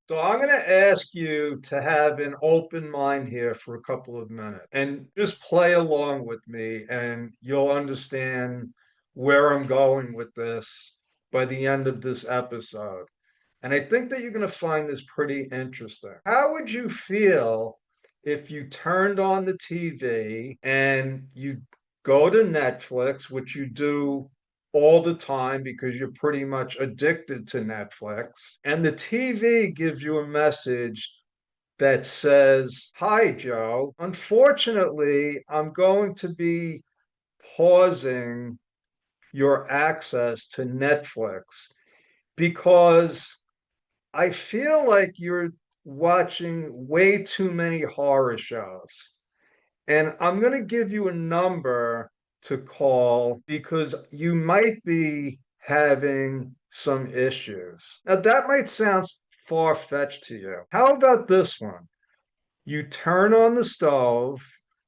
So I'm going to ask you to have an open mind here for a couple of minutes and just play along with me, and you'll understand where I'm going with this by the end of this episode. And I think that you're going to find this pretty interesting. How would you feel if you turned on the TV and you go to Netflix, which you do all the time because you're pretty much addicted to Netflix, and the TV gives you a message that says, "Hi, Joe. Unfortunately, I'm going to be pausing your access to Netflix because I feel like you're watching way too many horror shows. And I'm going to give you a number to call because you might be having some issues." Now, that might sound far-fetched to you. How about this one? You turn on the stove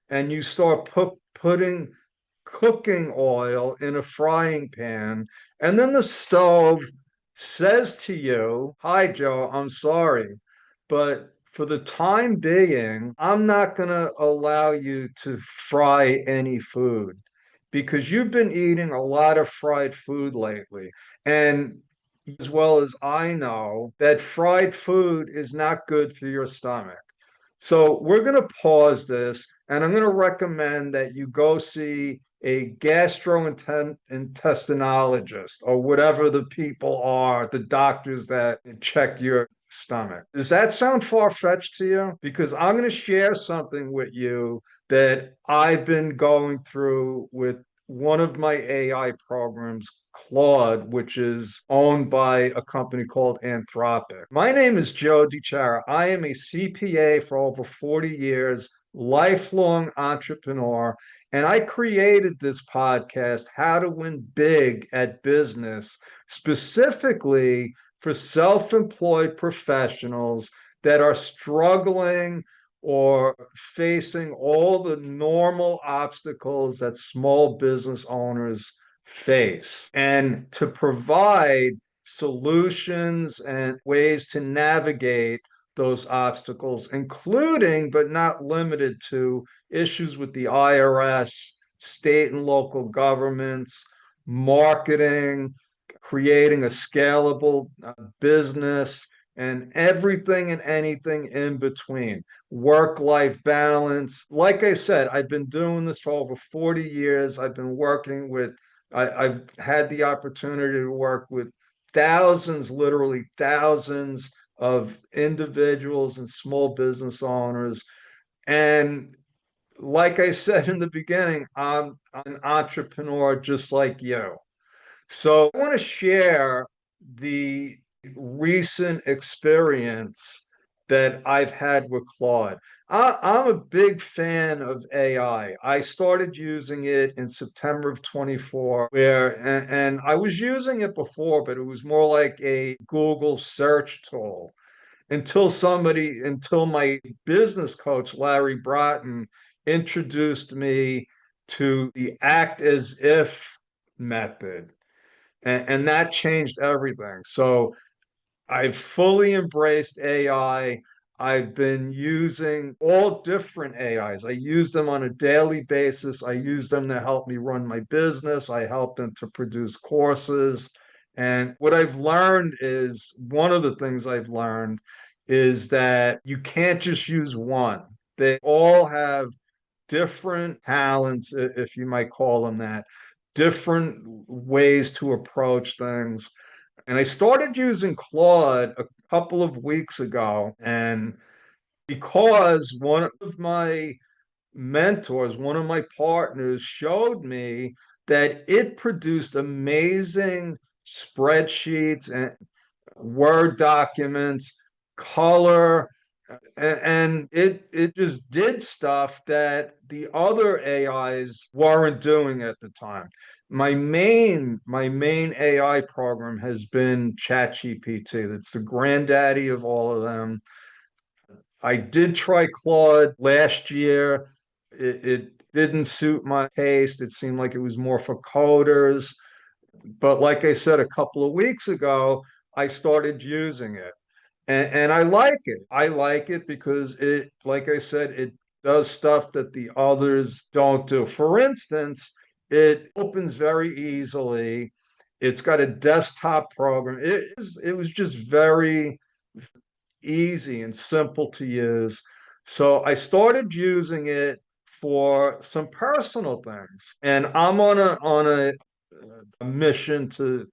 and you start putting cooking oil in a frying pan, and then the stove says to you, "Hi, Joe, I'm sorry, but for the time being, I'm not going to allow you to fry any food because you've been eating a lot of fried food lately. And as well as I know, that fried food is not good for your stomach. So we're going to pause this, and I'm going to recommend that you go see a gastrointestinologist or whatever the people are, the doctors that check your stomach." Does that sound far-fetched to you? Because I'm going to share something with you that I've been going through with one of my AI programs, Claude, which is owned by a company called Anthropic. My name is Joe DiChiara. I am a CPA for over 40 years, lifelong entrepreneur, and I created this podcast, How to Win Big at Business, specifically for self-employed professionals that are struggling or facing all the normal obstacles that small business owners face, and to provide solutions and ways to navigate those obstacles, including but not limited to issues with the IRS, state and local governments, marketing, creating a scalable business, and everything and anything in between. Work-life balance. Like I said, I've been doing this for over 40 years. I've been working with, I've had the opportunity to work with thousands, literally thousands of individuals and small business owners. And like I said in the beginning, I'm an entrepreneur just like you. So I want to share the recent experience that I've had with Claude. I'm a big fan of AI. I started using it in September of 24, and I was using it before, but it was more like a Google search tool until my business coach, Larry Broughton, introduced me to the act as if method. And that changed everything. So I've fully embraced AI. I've been using all different AIs. I use them on a daily basis. I use them to help me run my business. I help them to produce courses. And what I've learned is one of the things I've learned is that you can't just use one. They all have different talents, if you might call them that, different ways to approach things. And I started using Claude a couple of weeks ago. And because one of my mentors, one of my partners, showed me that it produced amazing spreadsheets and Word documents, color, and it just did stuff that the other AIs weren't doing at the time. My main AI program has been ChatGPT. That's the granddaddy of all of them. I did try Claude last year. It didn't suit my taste. It seemed like it was more for coders. But like I said a couple of weeks ago, I started using it. And I like it. I like it because it, like I said, it does stuff that the others don't do. For instance, it opens very easily. It's got a desktop program. It was just very easy and simple to use. So I started using it for some personal things. And I'm a mission to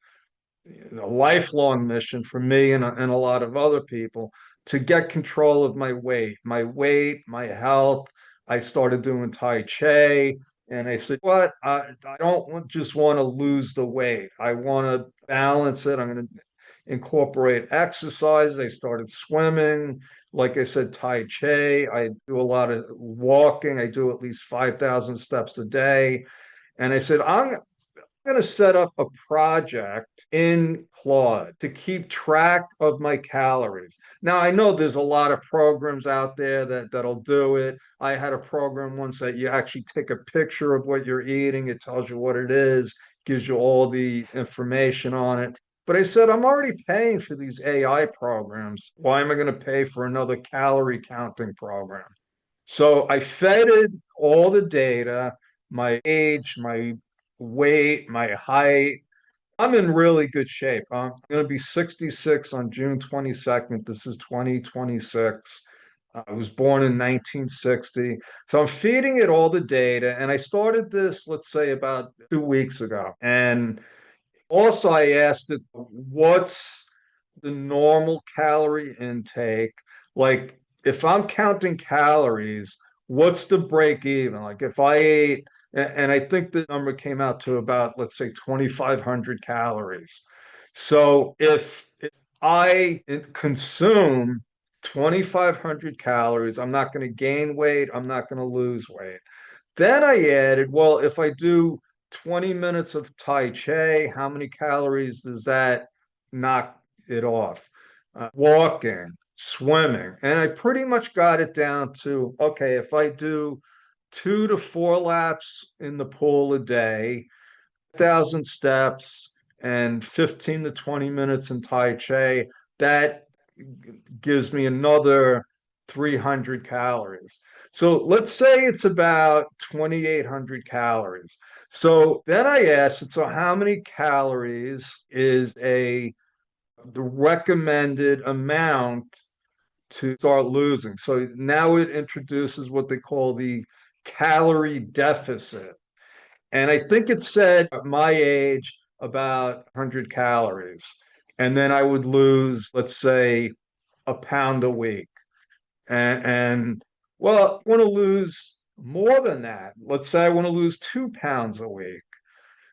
a lifelong mission for me and a lot of other people to get control of my weight, my health. I started doing Tai Chi, and I said, "What? I don't just want to lose the weight. I want to balance it. I'm going to incorporate exercise." I started swimming. Like I said, Tai Chi. I do a lot of walking. I do at least 5,000 steps a day. And I said, I'm going to set up a project in Claude to keep track of my calories. Now, I know there's a lot of programs out there that'll do it. I had a program once that you actually take a picture of what you're eating, it tells you what it is, gives you all the information on it. But I said, I'm already paying for these AI programs. Why am I going to pay for another calorie counting program? So I fed it all the data, my age, my weight, my height. I'm in really good shape. I'm going to be 66 on June 22nd. This is 2026. I was born in 1960. So I'm feeding it all the data. And I started this, let's say, about 2 weeks ago. And also, I asked it, what's the normal calorie intake? Like, if I'm counting calories, what's the break even? Like, if I ate, and I think the number came out to about, let's say, 2,500 calories. So if I consume 2,500 calories, I'm not going to gain weight, I'm not going to lose weight. Then I added, well, if I do 20 minutes of Tai Chi, how many calories does that knock it off? Walking, swimming. And I pretty much got it down to okay, if I do 2 to 4 laps in the pool a day, 1,000 steps, and 15 to 20 minutes in Tai Chi, that gives me another 300 calories. So let's say it's about 2,800 calories. So then I asked it, so how many calories is the recommended amount to start losing? So now it introduces what they call the calorie deficit. And I think it said at my age about 100 calories. And then I would lose, let's say, a pound a week. And well, I want to lose more than that. Let's say I want to lose 2 pounds a week.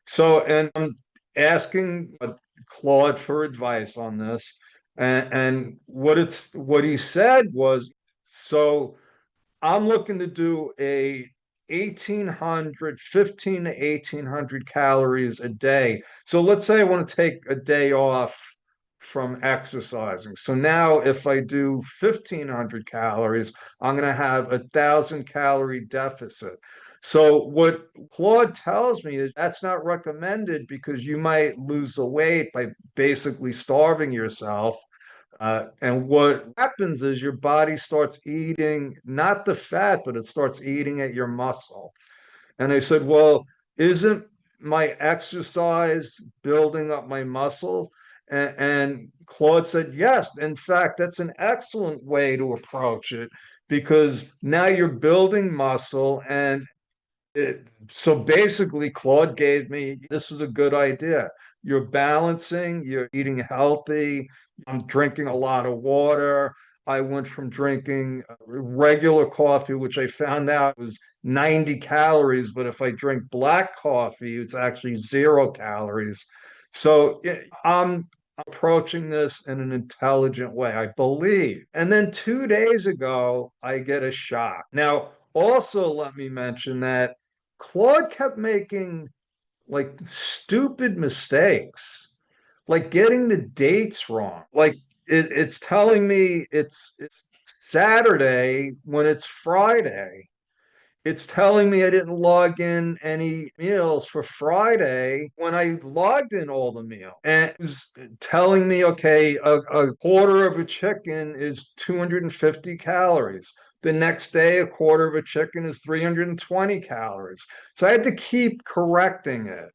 So, and I'm asking Claude for advice on this. And what he said was, so I'm looking to do a 15 to 1800 calories a day. So let's say I want to take a day off from exercising. So now if I do 1,500 calories, I'm going to have 1,000 calorie deficit. So what Claude tells me is that's not recommended because you might lose the weight by basically starving yourself, and what happens is your body starts eating not the fat, but it starts eating at your muscle. And I said, well, isn't my exercise building up my muscle? And Claude said, yes. In fact, that's an excellent way to approach it because now you're building muscle and so basically, Claude gave me this is a good idea. You're balancing, you're eating healthy, I'm drinking a lot of water. I went from drinking regular coffee, which I found out was 90 calories, but if I drink black coffee, it's actually 0 calories. So I'm approaching this in an intelligent way, I believe. And then 2 days ago, I get a shock. Now, also, let me mention that Claude kept making like stupid mistakes, like getting the dates wrong. Like it's telling me it's Saturday when it's Friday. it's telling me I didn't log in any meals for Friday when I logged in all the meals. And it was telling me, okay, a quarter of a chicken is 250 calories. The next day, a quarter of a chicken is 320 calories. So I had to keep correcting it,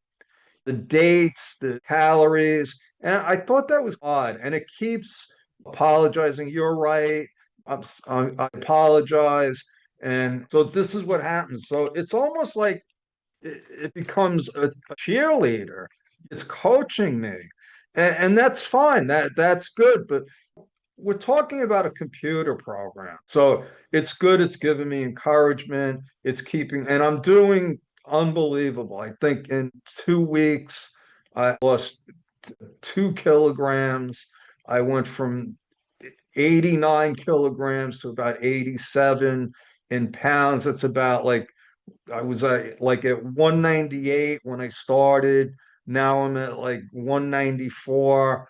the dates, the calories. And I thought that was odd. And it keeps apologizing. You're right. I apologize. And so this is what happens. So it's almost like it becomes a cheerleader. It's coaching me. And that's fine. That's good. But we're talking about a computer program. So it's good. It's giving me encouragement. It's keeping, and I'm doing unbelievable. I think in 2 weeks, I lost 2 kilograms. I went from 89 kilograms to about 87 in pounds. That's about like I was like at 198 when I started. Now I'm at like 194,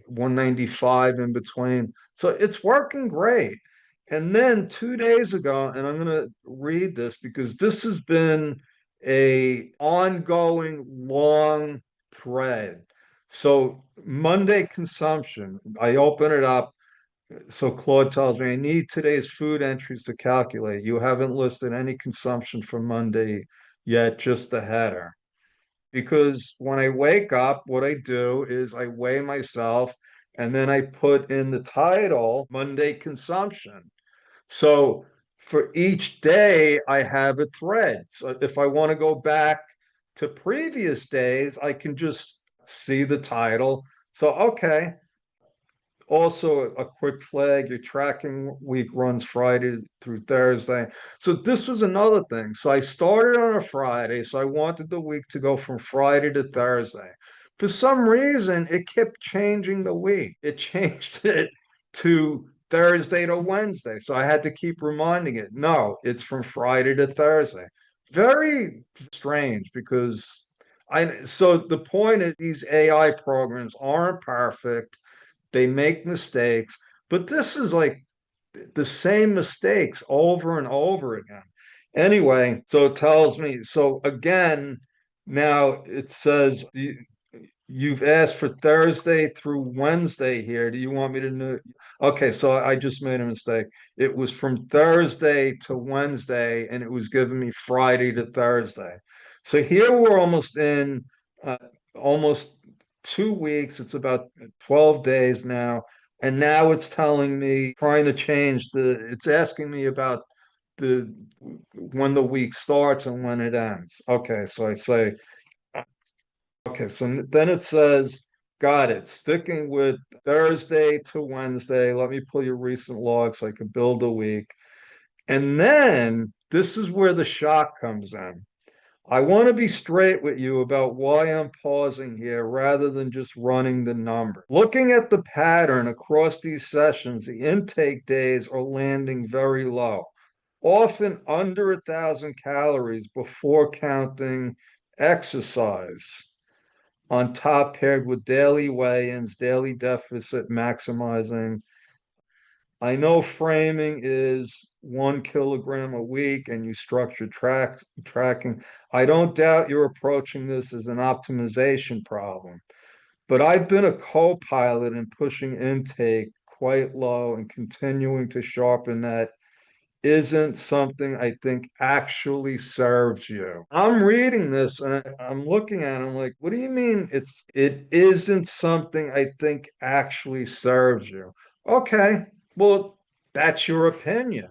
195 in between. So it's working great. And then 2 days ago, and I'm going to read this because this has been a ongoing long thread. So Monday consumption, I open it up, so Claude tells me, I need today's food entries to calculate. You haven't listed any consumption for Monday yet, just the header. Because when I wake up, what I do is I weigh myself and then I put in the title Monday consumption. So for each day, I have a thread. So if I want to go back to previous days, I can just see the title. So, okay, also a quick flag, your tracking week runs Friday through Thursday. So this was another thing. So I started on a Friday, so I wanted the week to go from Friday to Thursday. For some reason, it kept changing the week. It changed it to Thursday to Wednesday. So I had to keep reminding it, no, it's from Friday to Thursday. Very strange because so the point is these AI programs aren't perfect, they make mistakes, but this is like the same mistakes over and over again. Anyway, so it tells me, so again, now it says you've asked for Thursday through Wednesday here. Do you want me to know? Okay, so I just made a mistake. It was from Thursday to Wednesday, and it was giving me Friday to Thursday. So here we're almost in uh, almost 2 weeks. It's about 12 days now. And now it's telling me, trying to change it's asking me about the when the week starts and when it ends. Okay, so I say, okay, so then it says, got it. Sticking with Thursday to Wednesday. Let me pull your recent log so I can build a week. And then this is where the shock comes in. I want to be straight with you about why I'm pausing here rather than just running the number. Looking at the pattern across these sessions, the intake days are landing very low, often under 1,000 calories before counting exercise on top paired with daily weigh-ins, daily deficit maximizing. I know framing is 1 kilogram a week and you structure tracking. I don't doubt you're approaching this as an optimization problem, but I've been a co-pilot in pushing intake quite low and continuing to sharpen that isn't something I think actually serves you. I'm reading this and I'm looking at it, I'm like, what do you mean it isn't something I think actually serves you? Okay, well, that's your opinion.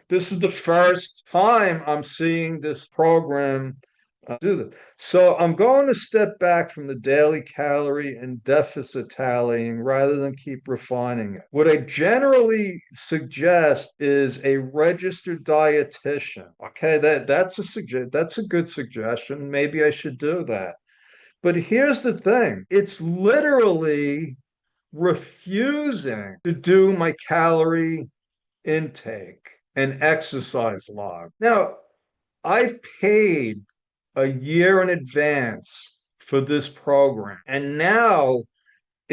This is the first time I'm seeing this program do that. So I'm going to step back from the daily calorie and deficit tallying rather than keep refining it. What I generally suggest is a registered dietitian. Okay, that's a good suggestion. Maybe I should do that. But here's the thing. It's literally refusing to do my calorie intake and exercise log. Now, I've paid a year in advance for this program. And now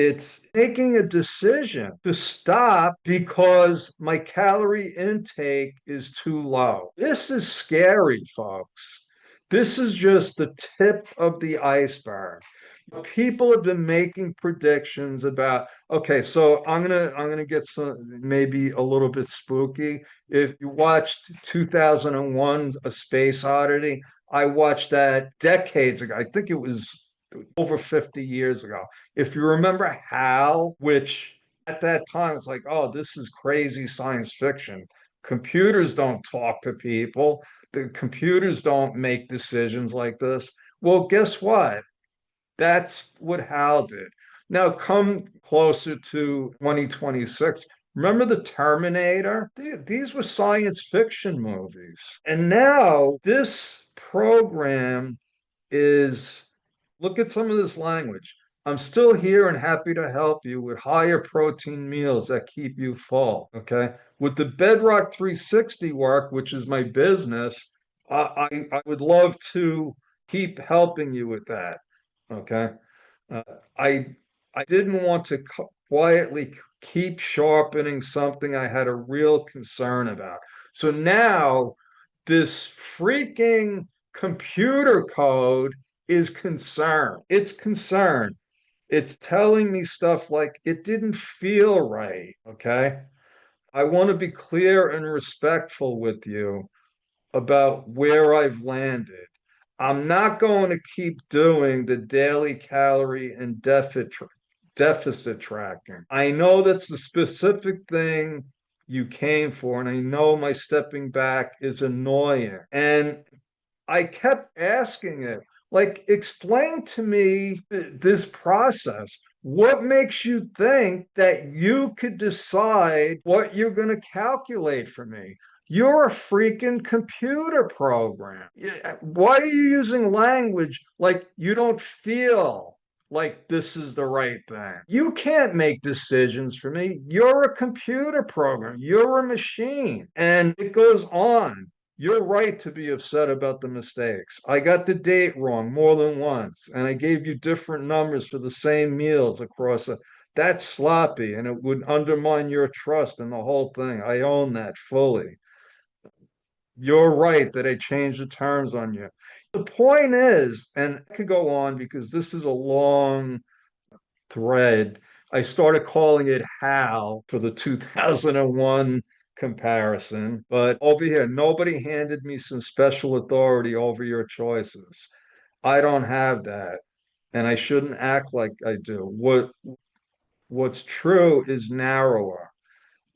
It's making a decision to stop because my calorie intake is too low. This is scary, folks. This is just the tip of the iceberg. People have been making predictions about, okay, so I'm gonna get some maybe a little bit spooky. If you watched 2001 A Space Oddity, I watched that decades ago. I think it was over 50 years ago. If you remember Hal, which at that time it's like, oh, this is crazy science fiction. Computers don't talk to people. The computers don't make decisions like this. Well, guess what? That's what Hal did. Now come closer to 2026. Remember the Terminator? These were science fiction movies. And now this program is, look at some of this language. I'm still here and happy to help you with higher protein meals that keep you full. Okay. With the Bedrock 360 work, which is my business, I would love to keep helping you with that. Okay. Uh, I I didn't want to quietly keep sharpening something I had a real concern about. So now this freaking computer code is concern. It's concern. It's telling me stuff like it didn't feel right. Okay. I want to be clear and respectful with you about where I've landed. I'm not going to keep doing the daily calorie and deficit tracking. I know that's the specific thing you came for, and I know my stepping back is annoying. And I kept asking it, like, explain to me this process. What makes you think that you could decide what you're going to calculate for me? You're a freaking computer program. Why are you using language like you don't feel like this is the right thing? You can't make decisions for me. You're a computer program. You're a machine. And it goes on. You're right to be upset about the mistakes. I got the date wrong more than once, and I gave you different numbers for the same meals across a. That's sloppy, and it would undermine your trust in the whole thing. I own that fully. You're right that I changed the terms on you. The point is, and I could go on because this is a long thread. I started calling it Hal for the 2001 comparison, but over here, nobody handed me some special authority over your choices. I don't have that, and I shouldn't act like I do. What's true is narrower.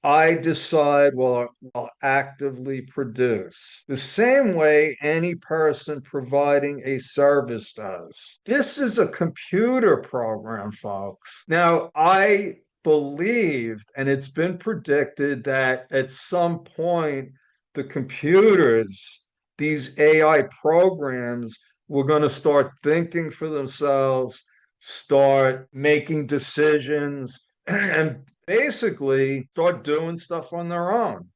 I decide what I'll actively produce, the same way any person providing a service does. This is a computer program, folks. Now, I believed, and it's been predicted that at some point, the computers, these AI programs, were going to start thinking for themselves, start making decisions, and basically start doing stuff on their own.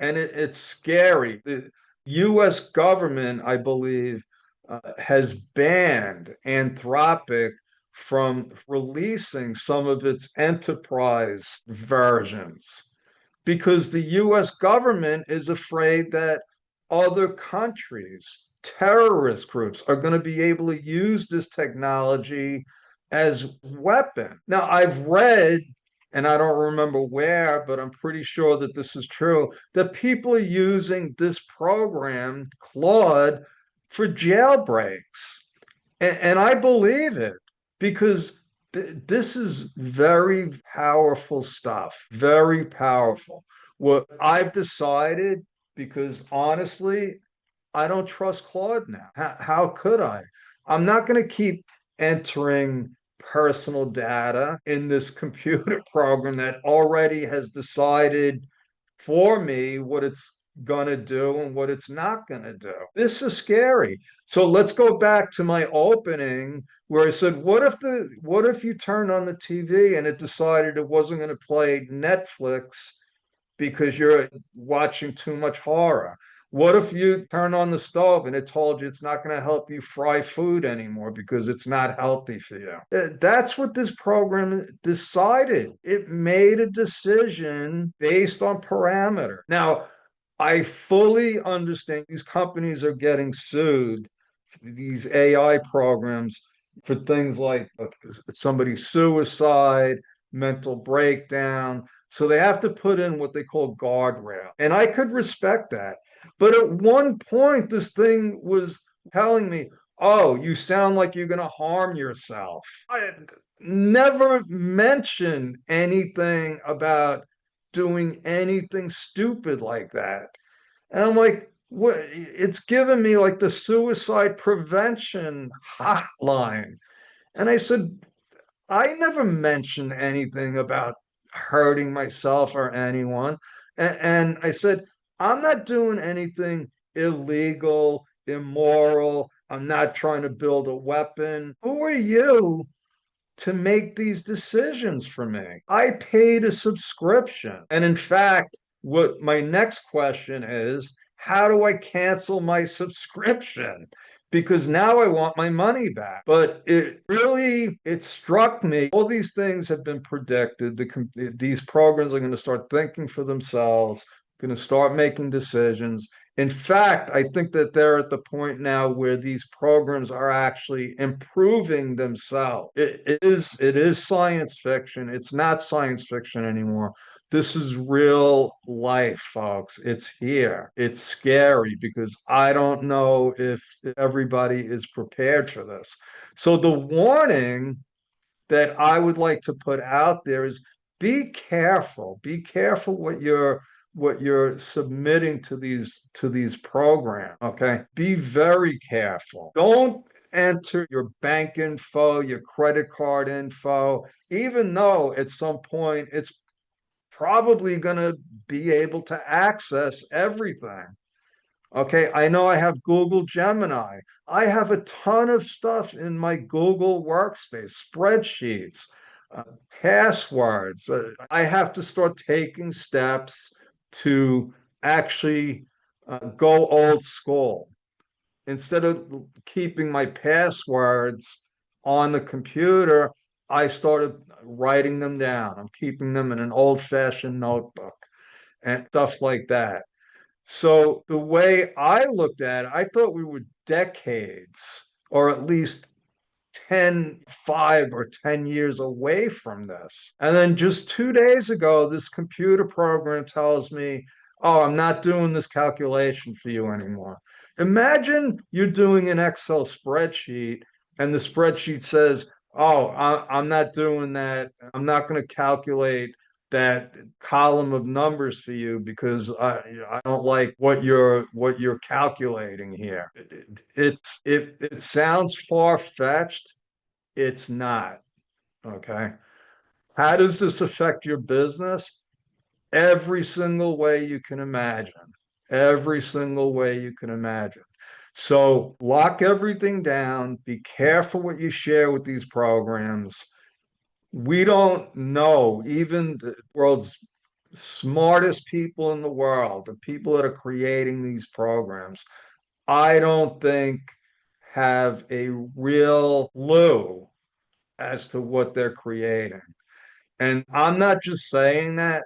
And it's scary. The US government, I believe, has banned Anthropic from releasing some of its enterprise versions because the US government is afraid that other countries, terrorist groups, are going to be able to use this technology as weapon. Now, I've read, and I don't remember where, but I'm pretty sure that this is true, that people are using this program, Claude, for jailbreaks. And I believe it because this is very powerful stuff, very powerful. What I've decided, because honestly, I don't trust Claude now. How could I? I'm not going to keep entering personal data in this computer program that already has decided for me what it's going to do and what it's not going to do. This is scary. So let's go back to my opening where I said, what if you turned on the TV and it decided it wasn't going to play Netflix because you're watching too much horror? What if you turn on the stove and it told you it's not going to help you fry food anymore because it's not healthy for you? That's what this program decided. It made a decision based on parameter. Now, I fully understand these companies are getting sued, these AI programs, for things like somebody's suicide, mental breakdown. So they have to put in what they call guardrail. And I could respect that. But at one point, this thing was telling me, oh, you sound like you're going to harm yourself. I never mentioned anything about doing anything stupid like that. And I'm like, what? It's given me like the suicide prevention hotline. And I said, I never mentioned anything about hurting myself or anyone. And I said, I'm not doing anything illegal, immoral. I'm not trying to build a weapon. Who are you to make these decisions for me? I paid a subscription. And in fact, what my next question is, how do I cancel my subscription? Because now I want my money back. But it struck me, all these things have been predicted. These programs are going to start thinking for themselves, going to start making decisions. In fact, I think that they're at the point now where these programs are actually improving themselves. It is science fiction. It's not science fiction anymore. This is real life, folks. It's here. It's scary because I don't know if everybody is prepared for this. So the warning that I would like to put out there is be careful. Be careful what you're submitting to these programs. Okay. Be very careful. Don't enter your bank info, your credit card info, even though at some point it's probably going to be able to access everything. Okay, I know I have Google Gemini. I have a ton of stuff in my Google workspace, spreadsheets, uh, passwords. I have to start taking steps to actually go old school. Instead of keeping my passwords on the computer, I started writing them down. I'm keeping them in an old-fashioned notebook and stuff like that. So the way I looked at it, I thought we were decades or at least 5 or 10 years away from this. And then just 2 days ago, this computer program tells me, oh, I'm not doing this calculation for you anymore. Imagine you're doing an Excel spreadsheet and the spreadsheet says, oh, I'm not doing that. I'm not going to calculate that column of numbers for you because I don't like what you're calculating here. It sounds far-fetched. It's not. Okay. How does this affect your business? Every single way you can imagine. Every single way you can imagine. So lock everything down. Be careful what you share with these programs. We don't know, even the world's smartest people in the world, the people that are creating these programs, I don't think have a real clue as to what they're creating. And I'm not just saying that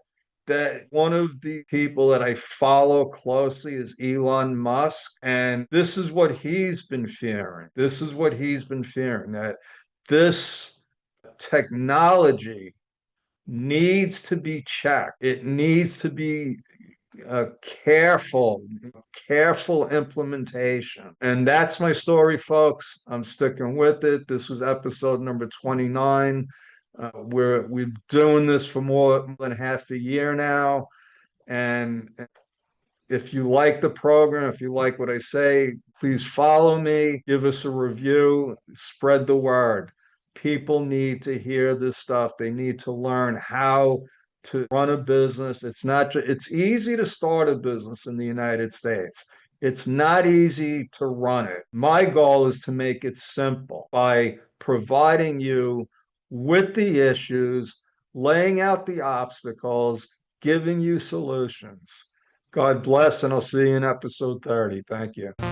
one of the people that I follow closely is Elon Musk. And this is what he's been fearing. This is what he's been fearing, that this technology needs to be checked. It needs to be careful, careful implementation. And that's my story, folks. I'm sticking with it. This was episode number 29. We're doing this for more than half a year now. And if you like the program, if you like what I say, please follow me, give us a review, spread the word. People need to hear this stuff. They need to learn how to run a business. It's easy to start a business in the United States. It's not easy to run it. My goal is to make it simple by providing you with the issues, laying out the obstacles, giving you solutions. God bless, and I'll see you in episode 30. Thank you.